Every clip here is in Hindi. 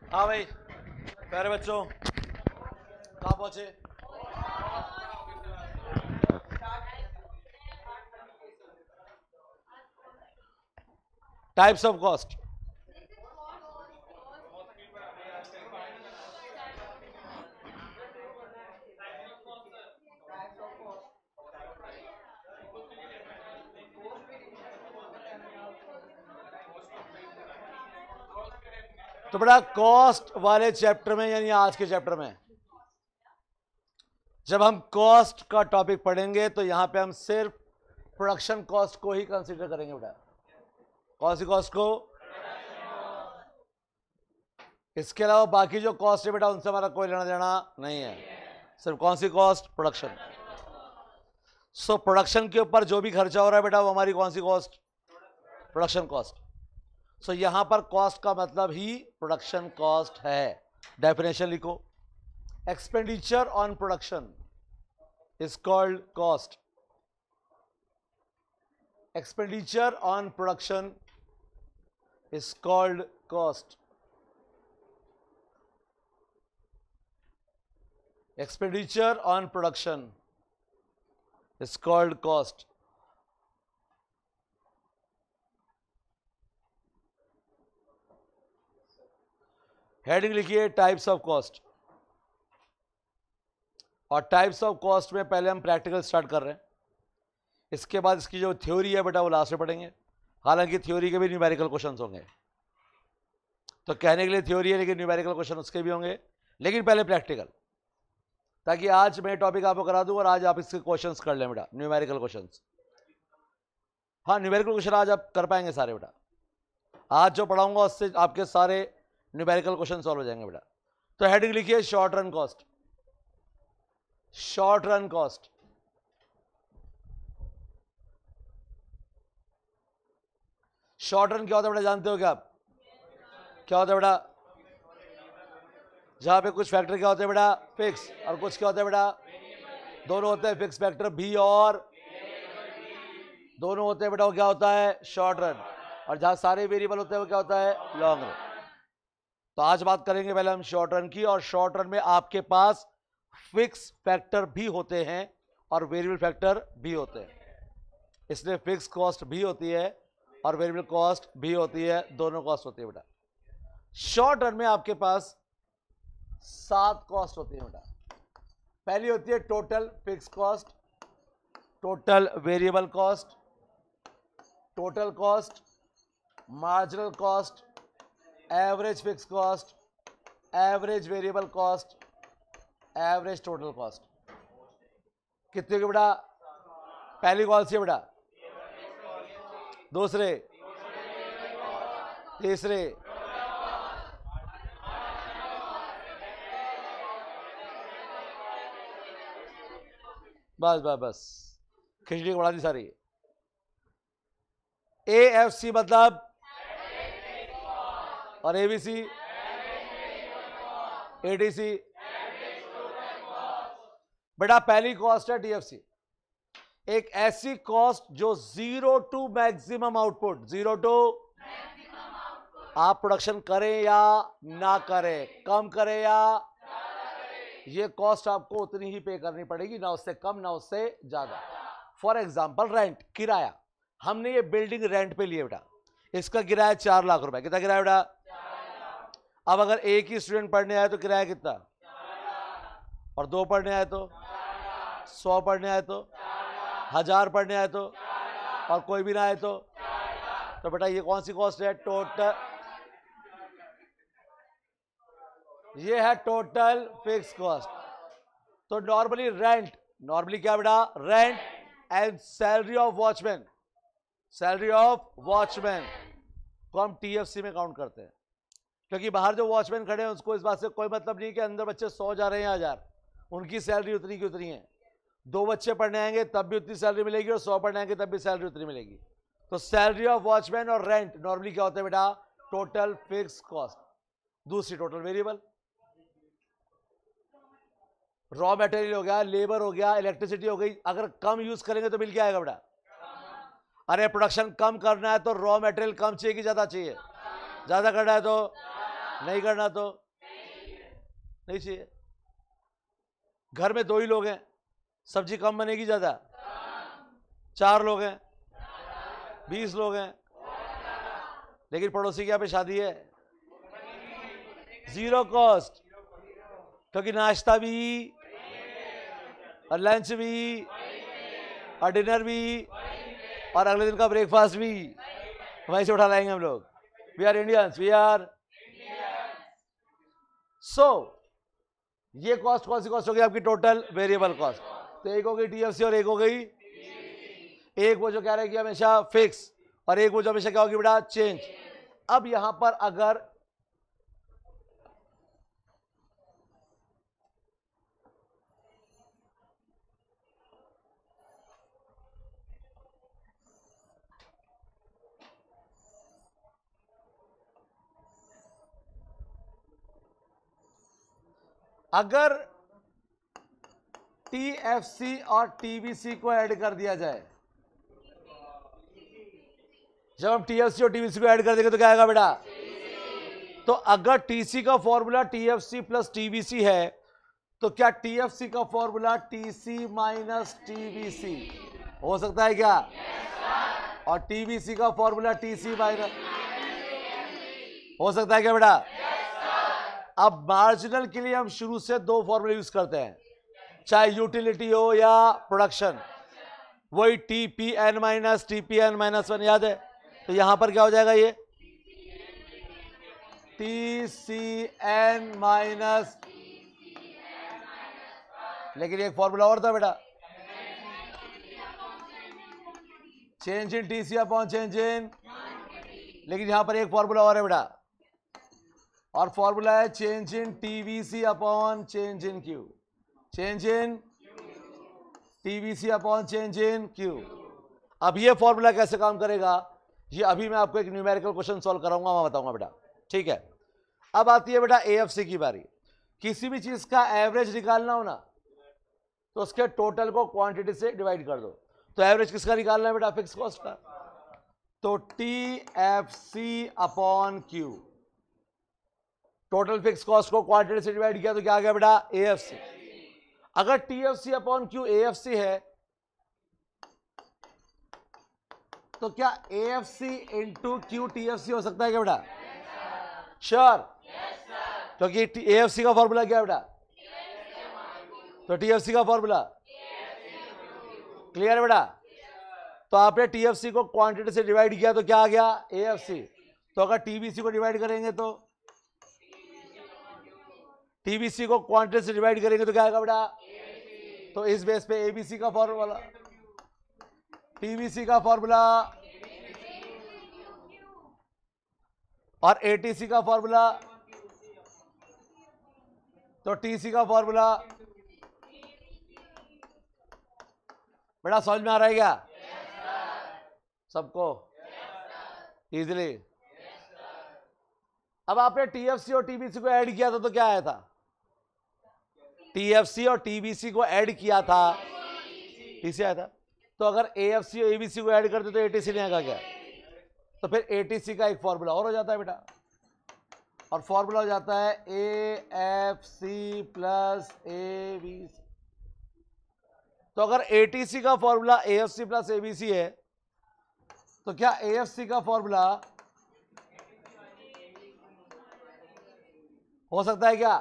हाँ भाई, प्यारे बच्चों, कहाँ पहुंचे? Types of cost. तो बेटा कॉस्ट वाले चैप्टर में, यानी आज के चैप्टर में जब हम कॉस्ट का टॉपिक पढ़ेंगे तो यहां पे हम सिर्फ प्रोडक्शन कॉस्ट को ही कंसीडर करेंगे बेटा। कौन सी कॉस्ट को? इसके अलावा बाकी जो कॉस्ट है बेटा उनसे हमारा कोई लेना देना नहीं है। सिर्फ कौन सी कॉस्ट? प्रोडक्शन। सो प्रोडक्शन के ऊपर जो भी खर्चा हो रहा है बेटा वो हमारी कौन सी कॉस्ट? Production cost. सो यहां पर कॉस्ट का मतलब ही प्रोडक्शन कॉस्ट है। डेफिनेशन लिखो, expenditure on production is called cost. Expenditure on production is called cost. Expenditure on production is called cost. Heading लिखिए टाइप्स ऑफ कॉस्ट। और टाइप्स ऑफ कॉस्ट में पहले हम प्रैक्टिकल स्टार्ट कर रहे हैं, इसके बाद इसकी जो थ्योरी है बेटा वो लास्ट में पढ़ेंगे। हालांकि थ्योरी के भी न्यूमेरिकल क्वेश्चंस होंगे, तो कहने के लिए थ्योरी है लेकिन न्यूमेरिकल क्वेश्चन उसके भी होंगे, लेकिन पहले प्रैक्टिकल, ताकि आज मैं टॉपिक आपको करा दूं और आज आप इसके क्वेश्चंस कर लें बेटा, न्यूमेरिकल क्वेश्चंस। हाँ, न्यूमेरिकल क्वेश्चन आज आप कर पाएंगे सारे बेटा। आज जो पढ़ाऊंगा उससे आपके सारे न्यूमेरिकल क्वेश्चन सॉल्व हो जाएंगे बेटा। तो हेडिंग लिखिए short run cost. Short run cost. Short run क्या होता है बेटा, जानते हो क्या आप? क्या होता है बेटा? जहां पे कुछ फैक्टर क्या होते हैं बेटा? फिक्स। और कुछ क्या होता है बेटा? दोनों होते हैं फिक्स फैक्टर भी, और दोनों होते हैं बेटा वो क्या होता है? Short run. और जहां सारे वेरिएबल होते हैं वो क्या होता है? Long run. तो आज बात करेंगे पहले हम शॉर्ट रन की, और शॉर्ट रन में आपके पास फिक्स फैक्टर भी होते हैं और वेरिएबल फैक्टर भी होते हैं। इसलिए फिक्स कॉस्ट भी होती है और वेरिएबल कॉस्ट भी होती है, दोनों कॉस्ट होती है बेटा। शॉर्ट रन में आपके पास 7 कॉस्ट होती है बेटा। पहली होती है total fix cost, total variable cost, total cost, marginal cost, average fix cost, average variable cost, average total cost. कितने की बेटा? पहली कौन सी है बेटा? दूसरे, तीसरे, बस बस बस, खिचड़ी को बढ़ा दी सारी। AFC मतलब, और ABC, ADC। बेटा पहली कॉस्ट है TFC, एक ऐसी कॉस्ट जो 0 टू मैक्सिमम आउटपुट, 0 टू, आप प्रोडक्शन करें या ना करें, कम करें या, ये कॉस्ट आपको उतनी ही पे करनी पड़ेगी, ना उससे कम ना उससे ज्यादा। फॉर एग्जांपल रेंट, किराया। हमने ये बिल्डिंग रेंट पे लिए बेटा, इसका किराया 4 लाख रुपए। कितना किराया बेटा? अब अगर एक ही स्टूडेंट पढ़ने आए तो किराया कितना? और 2 पढ़ने आए तो, 100 पढ़ने आए तो, 1000 पढ़ने आए तो, और कोई भी ना आए तो बेटा ये कौन सी कॉस्ट है? टोटल, ये है टोटल फिक्स कॉस्ट। तो नॉर्मली रेंट, नॉर्मली क्या बेटा? Rent and salary of watchman, salary of watchman को हम TFC में काउंट करते हैं, क्योंकि बाहर जो वॉचमैन खड़े हैं उसको इस बात से कोई मतलब नहीं कि अंदर बच्चे 100 जा रहे हैं या 1000, उनकी सैलरी उतनी की उतनी है। 2 बच्चे पढ़ने आएंगे तब भी उतनी सैलरी मिलेगी, और 100 पढ़ने आएंगे तब भी सैलरी उतनी मिलेगी। तो सैलरी ऑफ वॉचमैन और रेंट नॉर्मली क्या होता है बेटा? Total fix cost. दूसरी टोटल वेरिएबल, रॉ मटेरियल हो गया, लेबर हो गया, इलेक्ट्रिसिटी हो गई। अगर कम यूज करेंगे तो बिल क्या आएगा बेटा? अरे प्रोडक्शन कम करना है तो रॉ मटेरियल कम चाहिए कि ज्यादा चाहिए? ज्यादा करना है तो नहीं करना तो नहीं चाहिए। घर में 2 ही लोग हैं, सब्जी कम बनेगी ज्यादा? 4 लोग हैं, 20 लोग हैं, लेकिन पड़ोसी के यहाँ पे शादी है, 0 कॉस्ट, क्योंकि नाश्ता भी और लंच भी और डिनर भी और अगले दिन का ब्रेकफास्ट भी वहीं से उठा लाएंगे हम लोग। We are Indians, we are. So ये कॉस्ट कौन सी कॉस्ट हो गई आपकी? Total variable cost. तो एक हो गई टीएफसी और एक हो गई, एक वो जो कह रहे हैं कि हमेशा फिक्स, और एक वो जो हमेशा क्या होगी बेटा? चेंज। अब यहां पर अगर टीएफसी और टीबीसी को ऐड कर दिया जाए, जब हम टीएफसी और टीबीसी को ऐड कर देंगे तो क्या आएगा बेटा? तो अगर टीसी का फॉर्मूला टीएफसी प्लस टीबीसी है, तो क्या टीएफसी का फॉर्मूला टीसी माइनस टीबीसी हो सकता है क्या? और टीबीसी का फॉर्मूला टीसी माइनस हो सकता है क्या बेटा? अब मार्जिनल के लिए हम शुरू से 2 फॉर्मूले यूज करते हैं, चाहे यूटिलिटी हो या प्रोडक्शन, वही टीपीएन माइनस टीपीएन माइनस 1, याद है? तो यहां पर क्या हो जाएगा? ये टीसीएन माइनस, लेकिन एक फॉर्मूला और था बेटा, change in TC upon change इन, लेकिन यहां पर एक फॉर्मूला और है बेटा, और फॉर्मूला है change in TVC upon change in Q, change in TVC upon change in Q. अब ये फॉर्मूला कैसे काम करेगा, ये अभी मैं आपको एक न्यूमेरिकल क्वेश्चन सॉल्व कराऊंगा, मैं बताऊंगा बेटा, ठीक है? अब आती है बेटा एएफसी की बारी। किसी भी चीज का एवरेज निकालना हो ना, तो उसके टोटल को क्वांटिटी से डिवाइड कर दो। तो एवरेज किसका निकालना है बेटा? फिक्स कॉस्ट का। तो TFC upon Q, total fix cost को क्वांटिटी से डिवाइड किया तो क्या आ गया बेटा? एएफसी। अगर टीएफसी अपॉन क्यू एएफसी है, तो क्या एएफसी इंटू क्यू टीएफसी हो सकता है क्या बेटा? श्योर, क्योंकि एएफसी का फॉर्मूला क्या है बेटा? तो टीएफसी का फॉर्मूला क्लियर है बेटा? तो आपने टीएफसी को क्वांटिटी से डिवाइड किया तो क्या आ गया? एएफसी। तो अगर टीबीसी को डिवाइड करेंगे तो टीबीसी को क्वांटिटी से डिवाइड करेंगे तो क्या आएगा बेटा? तो इस बेस पे एबीसी का फॉर्मूला, टीबीसी का फॉर्मूला और एटीसी का फॉर्मूला, तो टीसी का फॉर्मूला। बेटा समझ में आ रहा है क्या सबको? इजीली। अब आपने टीएफसी और टीबीसी को ऐड किया था तो क्या आया था? टीएफसी और टीबीसी को ऐड किया था, टीसी आया था। तो अगर एएफसी और एबीसी को ऐड करते तो एटीसी नहीं आएगा क्या? तो फिर एटीसी का एक फॉर्मूला और हो जाता है बेटा, और फॉर्मूला हो जाता है एएफसी प्लस एबीसी। तो अगर एटीसी का फॉर्मूला एएफसी प्लस एबीसी है, तो क्या एएफसी का फॉर्मूला हो सकता है क्या?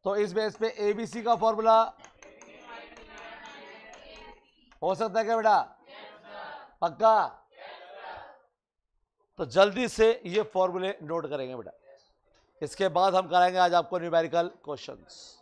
तो इस बेस पे एबीसी का फॉर्मूला हो सकता है क्या बेटा? पक्का? तो जल्दी से ये फॉर्मूले नोट करेंगे बेटा, इसके बाद हम कराएंगे आज आपको न्यूमेरिकल क्वेश्चंस।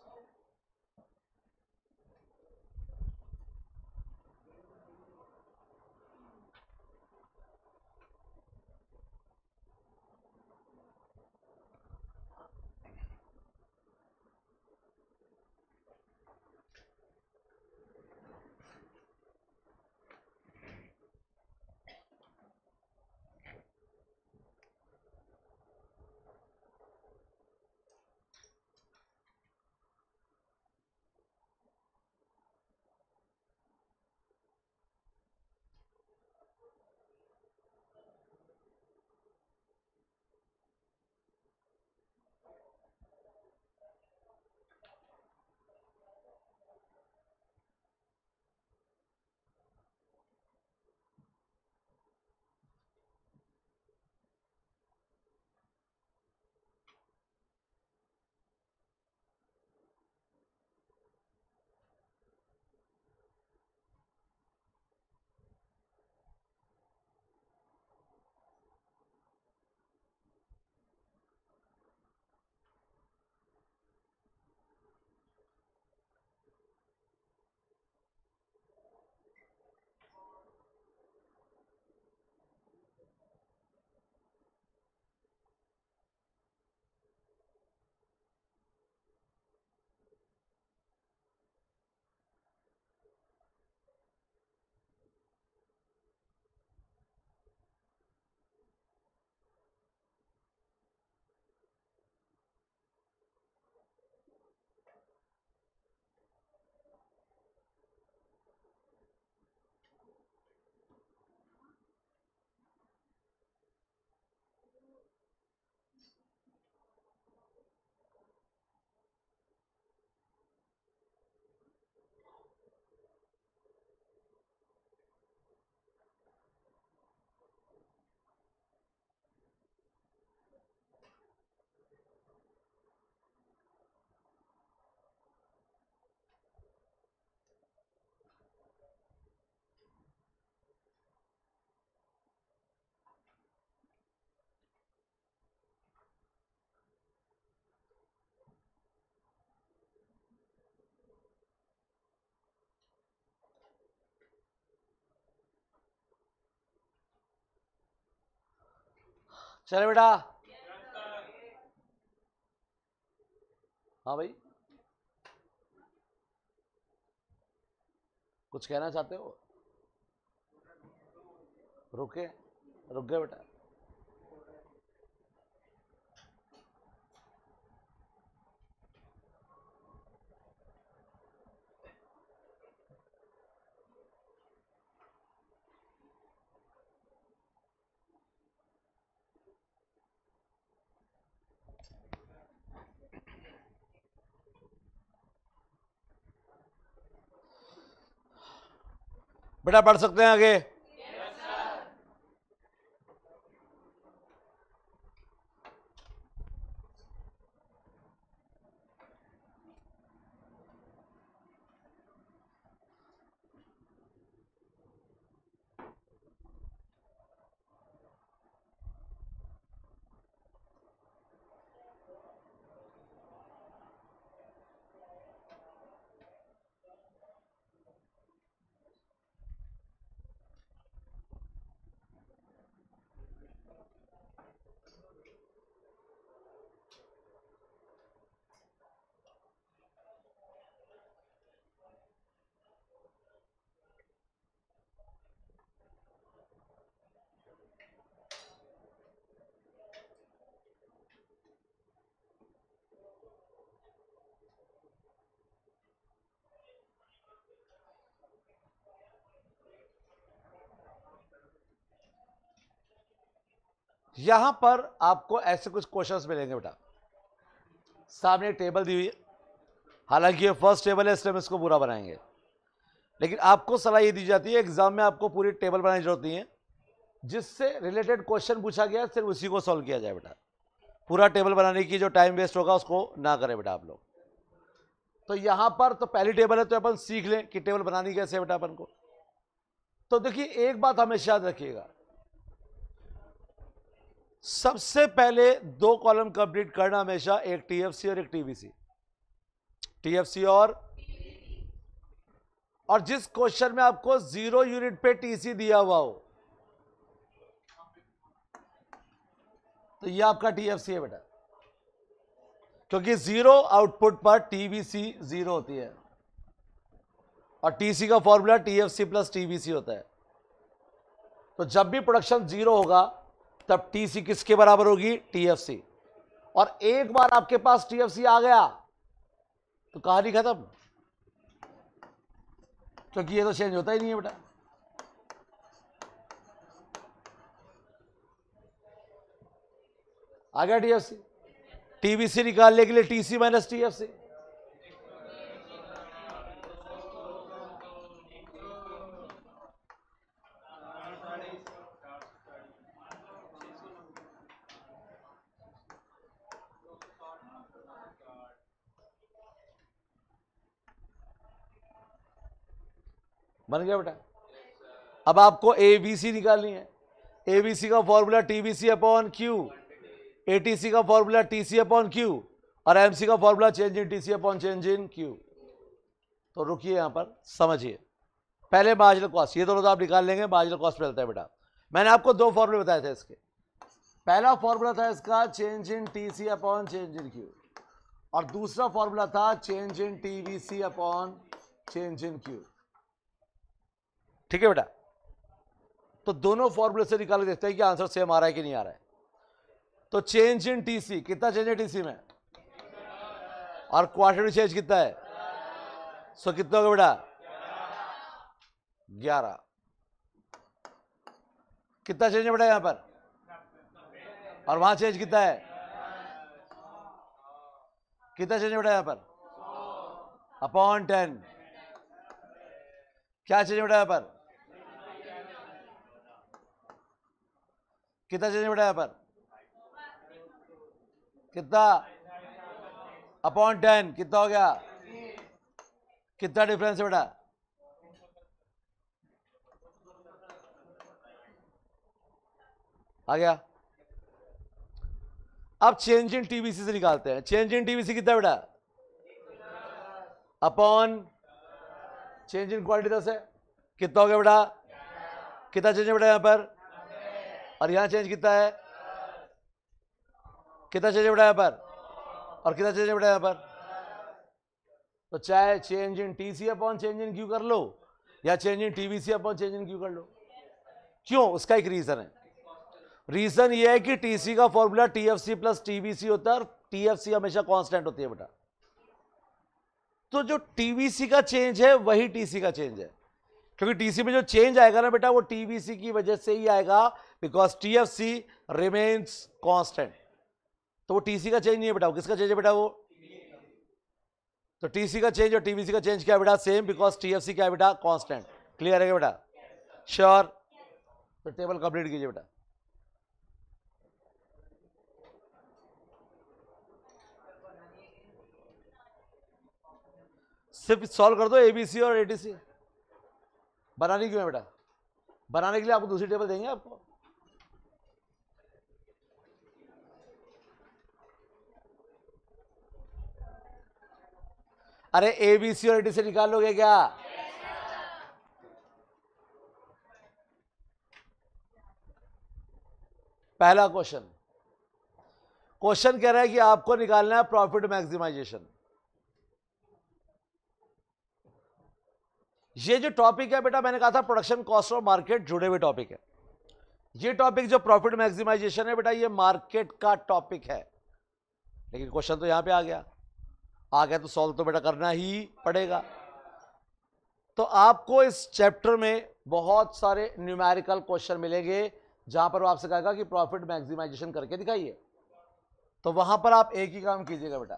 चले बेटा, हाँ भाई कुछ कहना चाहते हो? रुके, रुक गए बेटा। बेटा पढ़ सकते हैं आगे? यहां पर आपको ऐसे कुछ क्वेश्चंस मिलेंगे बेटा। सामने एक टेबल दी हुई है, हालांकि ये फर्स्ट टेबल है इसलिए हम इसको पूरा बनाएंगे, लेकिन आपको सलाह ये दी जाती है एग्जाम में आपको पूरी टेबल बनाने की जरूरत नहीं है, जिससे रिलेटेड क्वेश्चन पूछा गया सिर्फ उसी को सॉल्व किया जाए बेटा। पूरा टेबल बनाने की जो टाइम वेस्ट होगा उसको ना करें बेटा आप लोग। तो यहां पर तो पहली टेबल है तो अपन सीख लें कि टेबल बनानी कैसे है बेटा अपन को। तो देखिए एक बात हमेशा याद रखिएगा, सबसे पहले दो कॉलम कंप्लीट करना हमेशा, एक टीएफसी और एक टीबीसी। टीएफसी और जिस क्वेश्चन में आपको 0 यूनिट पे टीसी दिया हुआ हो तो ये आपका टीएफसी है बेटा, क्योंकि 0 आउटपुट पर टीबीसी 0 होती है और टीसी का फॉर्मूला टीएफसी प्लस टीबीसी होता है। तो जब भी प्रोडक्शन 0 होगा तब टीसी किसके बराबर होगी? टीएफसी। और एक बार आपके पास टीएफसी आ गया तो कहानी खत्म, क्योंकि ये तो चेंज होता ही नहीं है बेटा। आ गया टीएफसी। टीबीसी निकालने के लिए टीसी माइनस टीएफसी। बन गया बेटा। अब आपको एबीसी निकालनी है। एबीसी का formula TBC upon Q, ATC का फॉर्मूला टीसी अपॉन क्यू और एमसी का formula change in TC upon change in Q. तो रुकिए यहां पर समझिए, पहले मार्जिनल कॉस्ट, ये दोनों तो आप निकाल लेंगे, मार्जिनल कॉस्ट पे चलता है बेटा। मैंने आपको दो फॉर्मूले बताए थे इसके। पहला फॉर्मूला था इसका change in TC upon change in Q और दूसरा फॉर्मूला था change in TBC upon change in Q. ठीक है बेटा। तो दोनों फॉर्मूले से निकाल के देखते हैं कि आंसर सेम आ रहा है कि नहीं आ रहा है। तो चेंज इन टीसी, कितना चेंज है टीसी में? और क्वांटिटी चेंज कितना है? सो कितना होगा बेटा? 11। कितना चेंज है बेटा यहां पर? और वहां चेंज कितना है? कितना चेंज है बेटा यहां पर? अपॉन 10। क्या चेंज है बेटा यहां पर? कितना चेंज है बेटा यहां पर? कितना? अपॉन 10। कितना हो गया? कितना डिफरेंस है बेटा? आ गया। अब चेंज इन टीबीसी से निकालते हैं। चेंज इन टीबीसी कितना है बेटा? अपॉन चेंज इन क्वांटिटी 10 है। कितना हो गया बेटा? कितना चेंज है बेटा यहां पर? और यहां चेंज कितना है? कितना चेंज है बेटा यहाँ पर, और कितना चेंज है बेटा यहाँ पर? तो चाहे change in TC upon change in Q कर लो या change in TVC upon change in Q कर लो। क्यों? उसका एक रीजन है। रीजन ये है कि टीसी का फॉर्मूला टीएफसी प्लस टीवीसी होता है और टीएफसी हमेशा कांस्टेंट होती है बेटा। तो जो टीवीसी का चेंज है वही टीसी का चेंज है, क्योंकि टीसी में जो चेंज आएगा ना बेटा वो टीवीसी की वजह से ही आएगा, बिकॉज टीएफसी रिमेन्स कांस्टेंट। तो वो टीसी का चेंज नहीं है बेटा, वो किसका चेंज है बेटा? वो तो टीसी का चेंज और टीवीसी का चेंज क्या है बेटा? सेम, बिकॉज टीएफसी क्या है बेटा? कांस्टेंट। क्लियर है क्या बेटा? श्योर। तो टेबल कंप्लीट कीजिए बेटा। सिर्फ सॉल्व कर दो एबीसी और एटीसी। बनानी क्यों है बेटा? बनाने के लिए आपको दूसरी टेबल देंगे आपको। अरे एबीसी और एटीसी निकाल लोगे क्या? पहला क्वेश्चन कह रहा है कि आपको निकालना है प्रॉफिट मैक्सिमाइजेशन। ये जो टॉपिक है बेटा, मैंने कहा था प्रोडक्शन कॉस्ट और मार्केट जुड़े हुए टॉपिक है। ये टॉपिक जो प्रॉफिट मैक्सिमाइजेशन है बेटा, ये मार्केट का टॉपिक है, लेकिन क्वेश्चन तो यहां पे आ गया तो सॉल्व तो बेटा करना ही पड़ेगा। तो आपको इस चैप्टर में बहुत सारे न्यूमेरिकल क्वेश्चन मिलेंगे जहां पर वो आपसे कहेगा कि प्रॉफिट मैक्सिमाइजेशन करके दिखाइए। तो वहां पर आप एक ही काम कीजिएगा बेटा,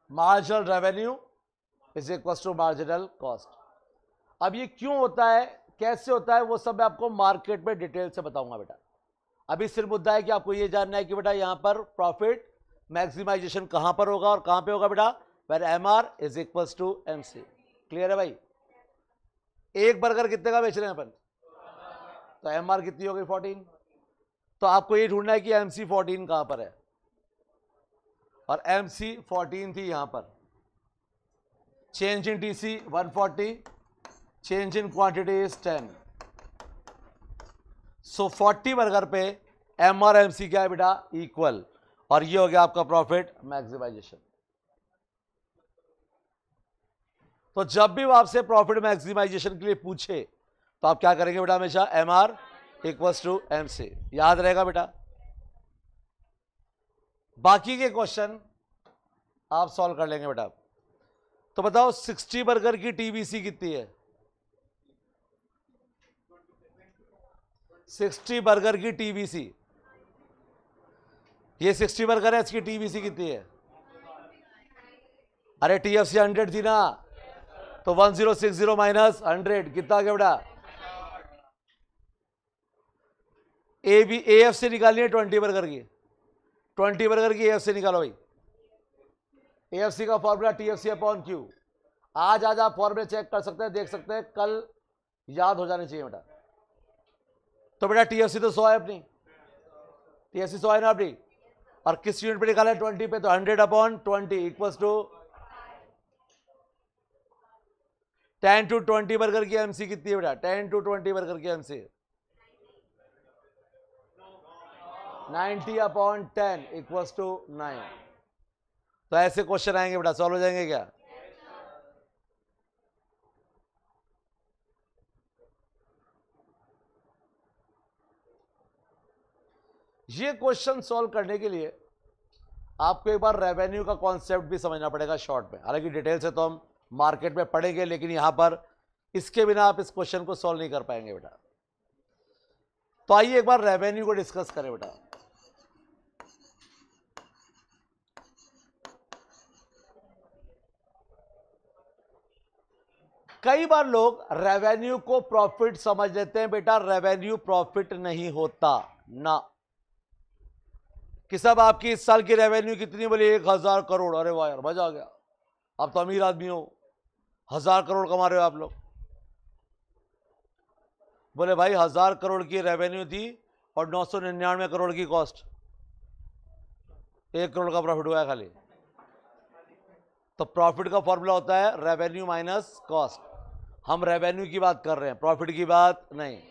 marginal revenue is equal to marginal cost. अब ये क्यों होता है, कैसे होता है, वो सब मैं आपको मार्केट में डिटेल से बताऊंगा बेटा। अभी सिर्फ मुद्दा है कि आपको ये जानना है कि बेटा यहां पर प्रॉफिट मैक्सिमाइजेशन कहां पर होगा और कहां पे होगा बेटा? Where MR is equal to MC. Clear है भाई? एक बर्गर कितने का बेच रहे हैं अपन? तो एमआर कितनी हो गई? 14। तो आपको ये ढूंढना है कि एमसी 14 कहां पर है, और एमसी 14 थी यहां पर। Change in TC 140, change in quantity is 10। So 40 burger पे एम और एमसी क्या है बेटा? इक्वल। और ये हो गया आपका प्रॉफिट मैक्सिमाइजेशन। तो जब भी वो आपसे प्रॉफिट मैक्सिमाइजेशन के लिए पूछे तो आप क्या करेंगे बेटा? हमेशा M R equal to M C, याद रहेगा बेटा। बाकी के क्वेश्चन आप सॉल्व कर लेंगे बेटा। तो बताओ 60 बर्गर की टीवीसी कितनी है? 60 बर्गर की टीवीसी, ये 60 बर्गर है, इसकी टीवीसी कितनी है? अरे टीएफसी 100 थी ना, तो 1060 माइनस 100 कितना आ गया बेटा? एएफ से निकालनी है 20 बर्गर की, 20 बर्गर की एएफ से निकालो भाई। एएफसी का फॉर्मूला टीएफसी अपॉन क्यू। आज आप फॉर्मूले चेक कर सकते हैं, देख सकते हैं, कल याद हो जाने चाहिए बेटा। तो बेटा टीएफसी तो 100 है अपनी, टीएफसी 100 है ना अपनी, और किस यूनिट पे निकाला है? 20 पे, तो 100 upon 20 equals to 10 to 20 burger की एमसी कितनी है बेटा? 10 to 20 बर्गर की एमसी 90 अपॉन 10 इक्वल्स टू 9। तो ऐसे क्वेश्चन आएंगे बेटा, सॉल्व हो जाएंगे क्या? ये क्वेश्चन सॉल्व करने के लिए आपको एक बार रेवेन्यू का कॉन्सेप्ट भी समझना पड़ेगा शॉर्ट में। हालांकि डिटेल से तो हम मार्केट में पढ़ेंगे, लेकिन यहां पर इसके बिना आप इस क्वेश्चन को सॉल्व नहीं कर पाएंगे बेटा। तो आइए एक बार रेवेन्यू को डिस्कस करें बेटा। कई बार लोग रेवेन्यू को प्रॉफिट समझ लेते हैं बेटा, रेवेन्यू प्रॉफिट नहीं होता ना। कि सब आपकी इस साल की रेवेन्यू कितनी? बोले 1000 करोड़। अरे वाह यार, मजा आ गया, आप तो अमीर आदमी हो, 1000 करोड़ कमा रहे हो आप लोग। बोले भाई 1000 करोड़ की रेवेन्यू थी और 999 करोड़ की कॉस्ट, 1 करोड़ का प्रॉफिट हुआ है खाली। तो प्रॉफिट का फॉर्मूला होता है रेवेन्यू माइनस कॉस्ट। हम रेवेन्यू की बात कर रहे हैं, प्रॉफिट की बात नहीं।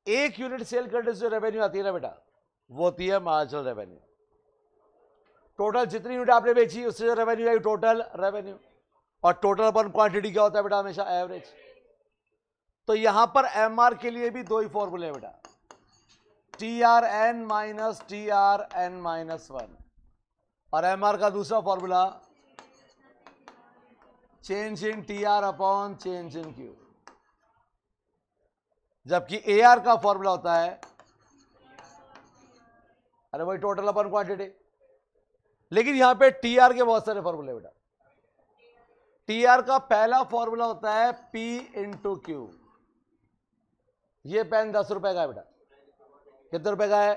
एक यूनिट सेल करने से जो रेवेन्यू आती है ना बेटा, वो होती है मार्जिनल रेवेन्यू। टोटल जितनी यूनिट आपने बेची उससे जो रेवेन्यू आई टोटल रेवेन्यू, और टोटल अपन क्वांटिटी क्या होता है बेटा, हमेशा एवरेज। तो यहां पर एमआर के लिए भी दो ही फॉर्मूले हैं बेटा, TRN माइनस TRN माइनस 1, और एमआर का दूसरा फॉर्मूला चेंज इन TR अपॉन चेंज इन Q, जबकि AR का फॉर्मूला होता है, अरे वही टोटल अपन क्वांटिटी। लेकिन यहां पे TR के बहुत सारे फॉर्मूले बेटा। TR का पहला फॉर्मूला होता है P इंटू Q। ये पेन 10 रुपए का है बेटा, कितने रुपए का है,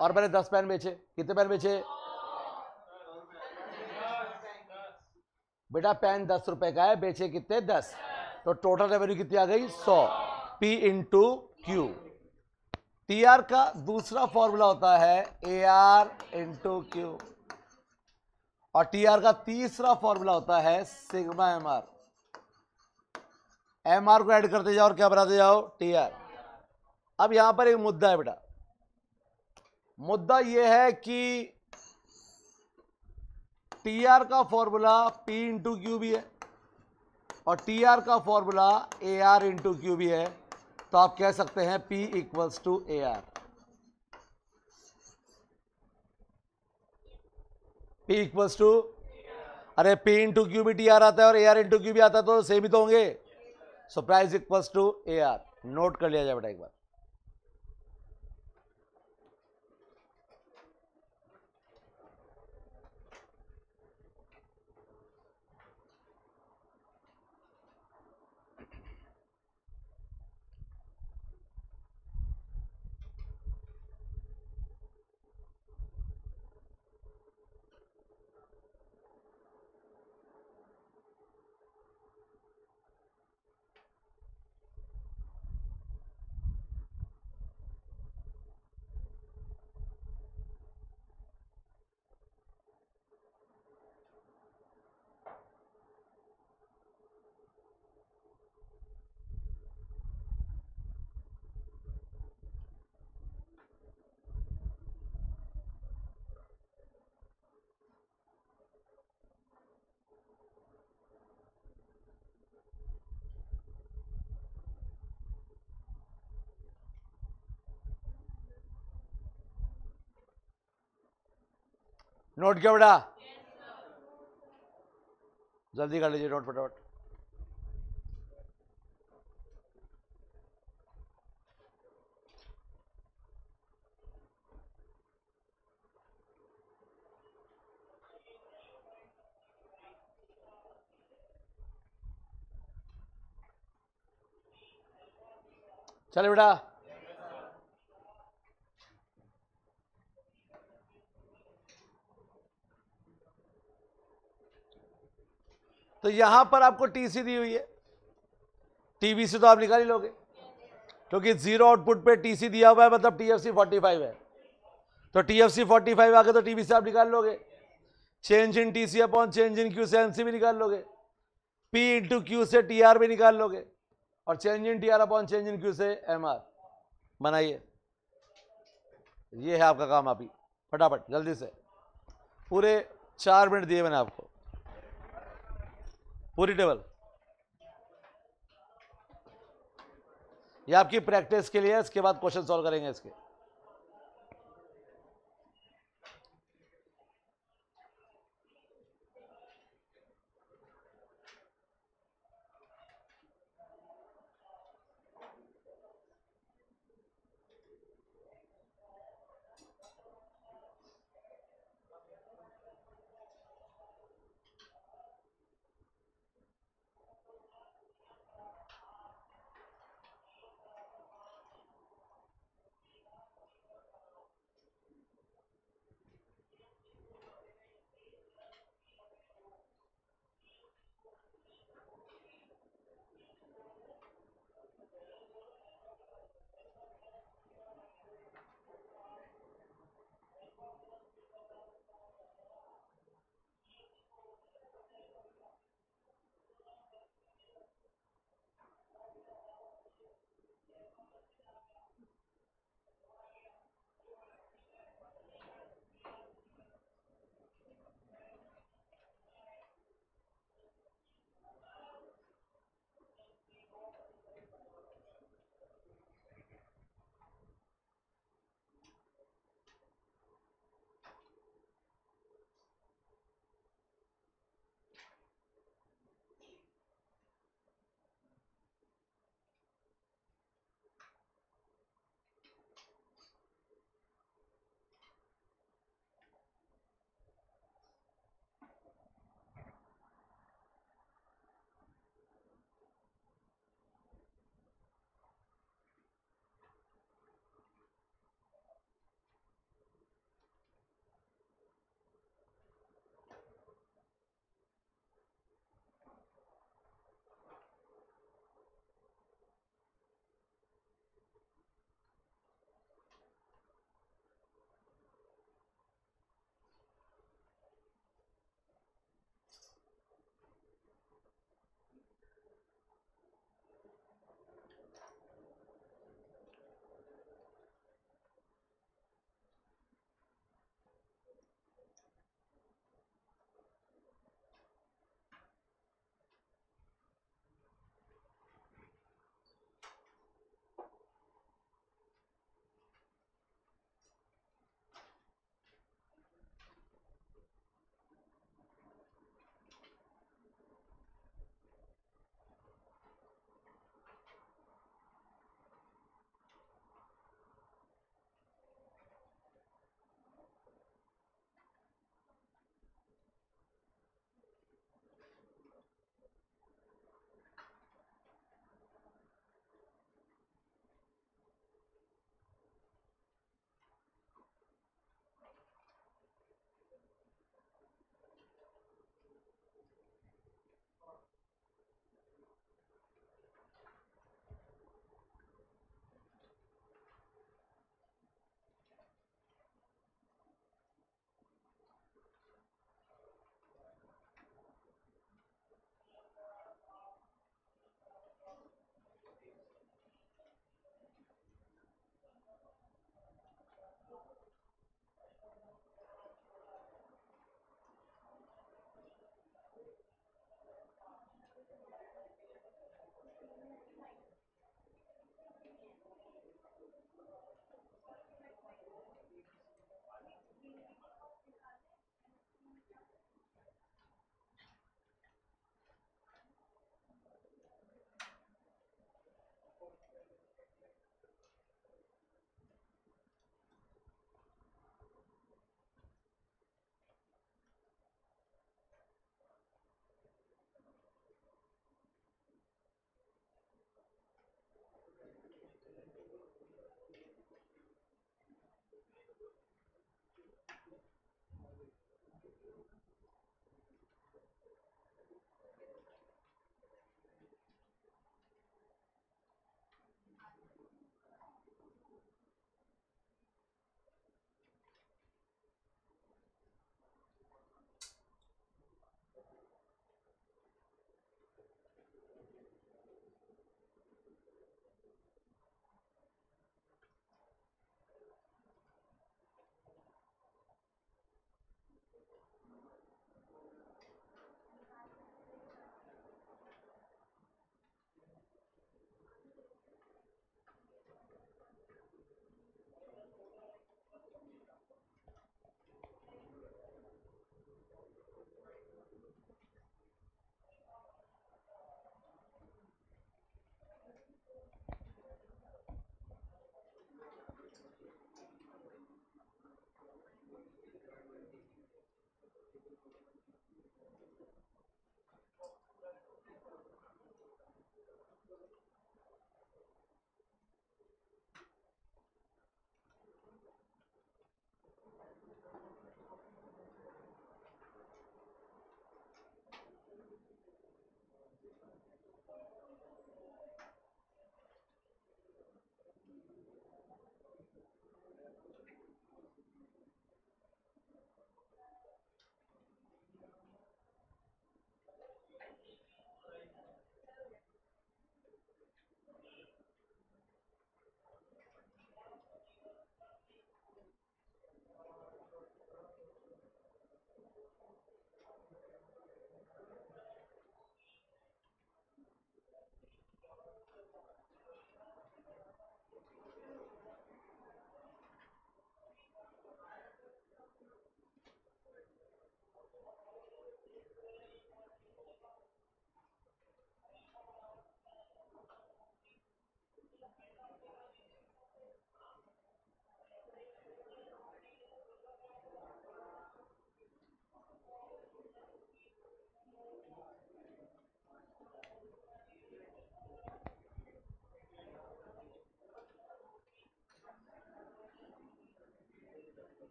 और मैंने 10 पेन बेचे, कितने पेन बेचे बेटा, पेन 10 रुपए का है, बेचे कितने 10, तो टोटल रेवेन्यू कितनी आ गई 100, P इंटू Q। TR का दूसरा फॉर्मूला होता है AR इंटू Q, और TR का तीसरा फॉर्मूला होता है सिग्मा MR। MR को ऐड करते जाओ और क्या बनाते जाओ, TR। अब यहां पर एक मुद्दा है बेटा, मुद्दा यह है कि TR का फॉर्मूला P इंटू Q भी है, और TR का फॉर्मूला AR इंटू Q भी है, तो आप कह सकते हैं P equals to AR। P equals to, अरे P इंटू Q भी TR आता है और AR इंटू Q भी आता है, तो सेम ही तो होंगे। So price equals to AR, note कर लिया जाए बेटा एक बार। नोट किया बेटा, जल्दी कर लीजिए नोट फटाफट। चले बेटा, तो यहां पर आपको टीसी दी हुई है, टीबीसी तो आप निकाल ही लोगे, क्योंकि जीरो आउटपुट पे टीसी दिया हुआ है, मतलब टीएफसी 45 है, तो टीएफसी 45 आगे तो टीबीसी आप निकाल लोगे। Change in TC upon change in Q से एमसी भी निकाल लोगे, पी इंटू क्यू से टीआर भी निकाल लोगे, और change in TR upon change in Q से एमआर बनाइए। ये है आपका काम, अभी फटाफट जल्दी से, पूरे 4 मिनट दिए मैंने आपको, पूरी टेबल। ये आपकी प्रैक्टिस के लिए है, इसके बाद क्वेश्चन सॉल्व करेंगे इसके।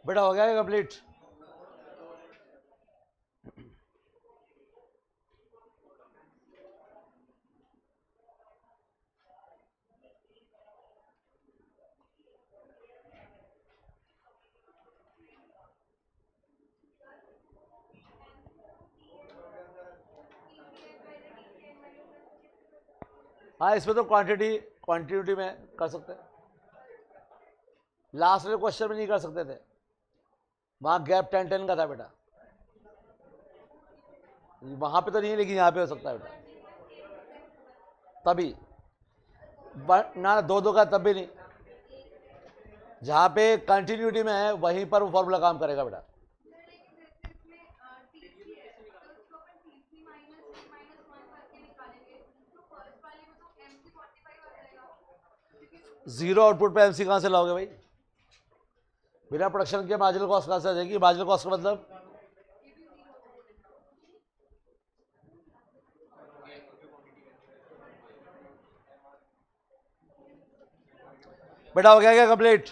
बेटा हो गया कंप्लीट? हाँ, इसमें तो क्वांटिटी में कर सकते हैं, लास्ट वाले क्वेश्चन में नहीं कर सकते थे, वहां गैप 10-10 का था बेटा, वहां पे तो नहीं, लेकिन यहाँ पे हो सकता है बेटा, तभी ना 2-2 का तब भी नहीं, जहां पे कंटिन्यूटी में है वहीं पर वो फॉर्मूला काम करेगा बेटा। जीरो आउटपुट पे एमसी कहां से लाओगे भाई? बिना प्रोडक्शन के मार्जिनल कॉस्ट कहां से आ जाएगी? मार्जिनल कॉस्ट का मतलब बेटा हो गया क्या कंप्लीट?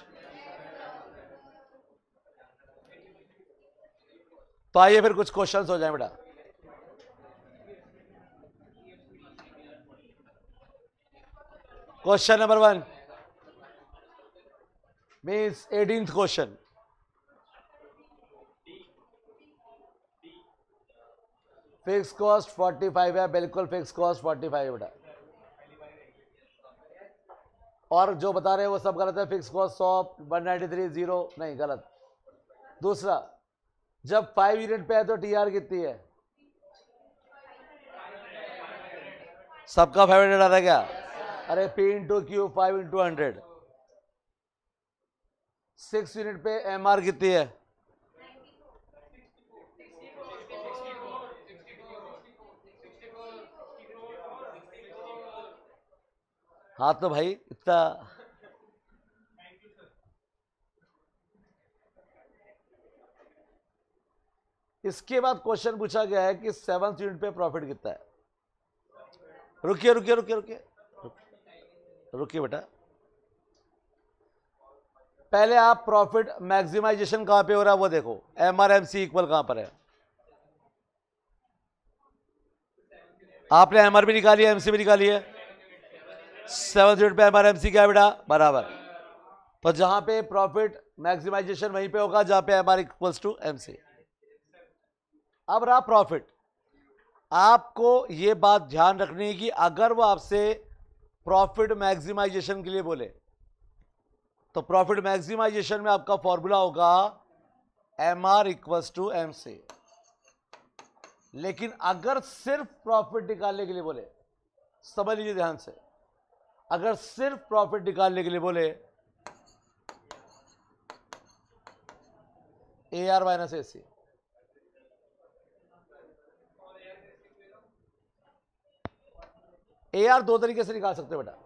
तो आइए फिर कुछ क्वेश्चंस हो जाए बेटा। Question number 1 means 18th question. Fix cost 45 है, बिल्कुल फिक्स कॉस्ट 45 है बेटा, और जो बता रहे हैं वो सब गलत है। फिक्स कॉस्ट 100, 193 जीरो नहीं, गलत। दूसरा, जब 5 यूनिट पे है तो टीआर कितनी है? सबका 500 आता है क्या? अरे P into Q 5 into 100। 6 unit पे एमआर कितनी है? हाँ तो भाई इतना, इसके बाद क्वेश्चन पूछा गया है कि 7th यूनिट पे प्रॉफिट कितना है। रुकिए रुकिए रुकिए रुकिए रुकिए बेटा, पहले आप प्रॉफिट मैक्सिमाइजेशन कहां पे हो रहा है वो देखो। MRMC इक्वल कहां पर है? आपने MR भी निकाली है, MC भी निकाली है। 7th यूनिट पे MRMC क्या है बेटा? बराबर। तो जहां पे प्रॉफिट मैक्सिमाइजेशन वहीं पे होगा जहां पे MR इक्वल्स टू MC। अब रहा प्रॉफिट, आपको ये बात ध्यान रखनी है कि अगर वो आपसे प्रॉफिट मैक्सिमाइजेशन के लिए बोले तो प्रॉफिट मैक्सिमाइजेशन में आपका फॉर्मूला होगा MR इक्वल्स टू MC। लेकिन अगर सिर्फ प्रॉफिट निकालने के लिए बोले, समझ लीजिए ध्यान से, अगर सिर्फ प्रॉफिट निकालने के लिए बोले AR माइनस AC, AR दो तरीके से निकाल सकते हो बेटा,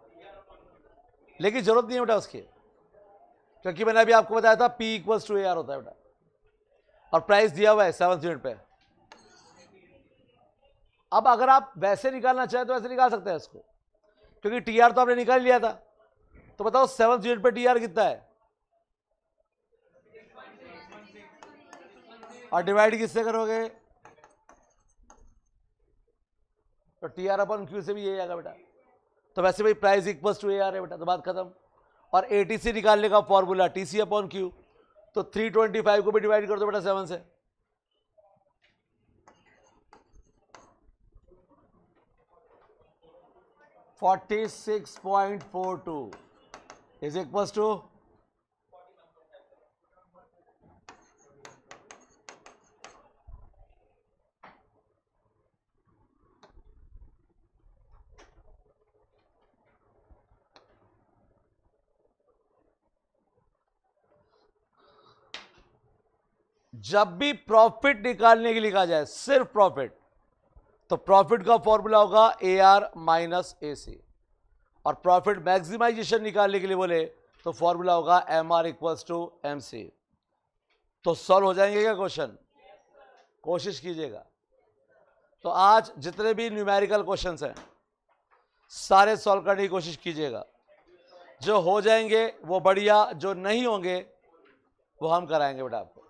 लेकिन जरूरत नहीं है बेटा उसकी, क्योंकि मैंने अभी आपको बताया था P इक्वल्स टू AR होता है बेटा, और प्राइस दिया हुआ है 7th यूनिट पे। अब अगर आप वैसे निकालना चाहें तो ऐसे निकाल सकते हैं इसको, क्योंकि TR तो आपने निकाल लिया था। तो बताओ 7th यूनिट पे TR कितना है, और डिवाइड किससे करोगे? तो TR अपन Q से भी यही आएगा बेटा। तो वैसे भाई प्राइस इक्वल्स टू AR है बेटा, तो बात खत्म। और ATC निकालने का फॉर्मूला TC अपॉन Q, तो 325 को भी डिवाइड कर दो बेटा 7 से। $46.42 इज इक्वल्स टू जब भी प्रॉफिट निकालने के लिए कहा जाए, सिर्फ प्रॉफिट, तो प्रॉफिट का फॉर्मूला होगा AR माइनस AC, और प्रॉफिट मैक्सिमाइजेशन निकालने के लिए बोले तो फॉर्मूला होगा MR इक्वल्स टू MC। तो सॉल्व हो जाएंगे क्या क्वेश्चन? कोशिश कीजिएगा। तो आज जितने भी न्यूमेरिकल क्वेश्चंस हैं सारे सॉल्व करने की कोशिश कीजिएगा। जो हो जाएंगे वो बढ़िया, जो नहीं होंगे वो हम कराएंगे बेटा आपको।